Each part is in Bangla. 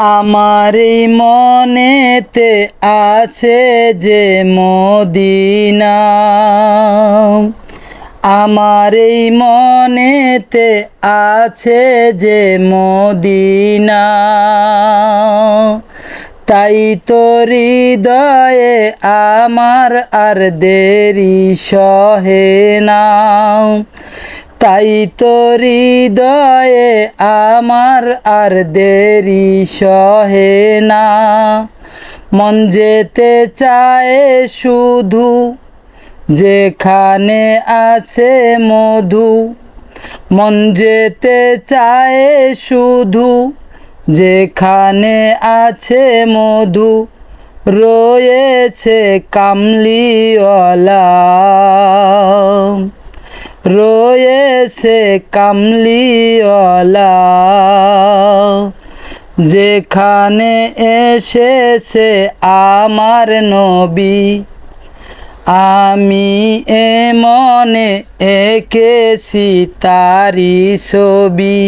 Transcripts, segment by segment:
আমার এই মনেতে আছে যে মদিনা, আমার এই মনেতে আছে যে মদিনা, তাই তো হৃদয়ে আমার আর দেরি সহে না, তাই তো হৃদয়ে আমার আর দেরি সহে না। মন যেতে চায় শুধু যেখানে আছে মধু, মন যেতে চায় শুধু যেখানে আছে মধু, রয়েছে কামলিওয়ালা, রয়েছে কামলিওয়ালা, যেখানে এসেছে আমার নবী। আমি মনে এঁকেছি তারি ছবি,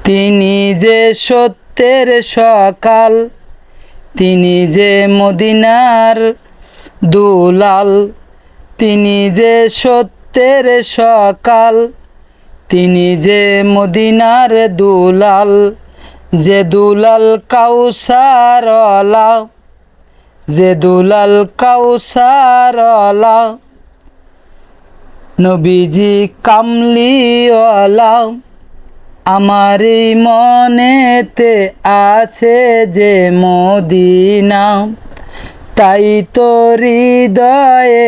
তিনি যে সত্যের সকাল, তিনি যে মদিনার দুলাল, তিনি যে সত্যের সকাল, তিনি যে মদিনার দুলাল, যে দুলাল কাউসারওয়ালা, যে দুলাল কাউসারওয়ালা, নবীজি কামলিওয়ালা। আমার এই মনেতে আছে যে মদিনা, তাই তো হৃদয়ে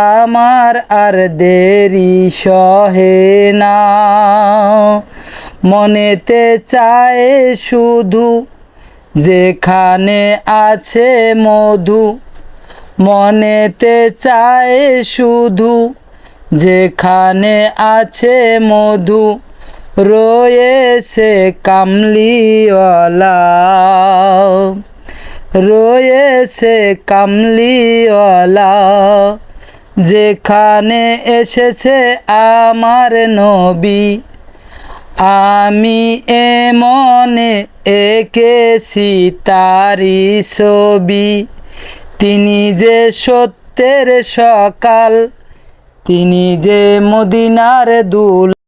আমার আর দেরি সহে না। মনেতে চায় শুধু যেখানে আছে মধু, মনেতে চায় শুধু যেখানে আছে মধু, রয়েছে কামলিওয়ালা, রয়েছে কামলিওয়ালা, যেখানে এসেছে আমার নবী। আমি মনে এঁকেছি তারি ছবি, তিনি যে সত্যের সকাল, তিনি যে মদিনার দুলাল।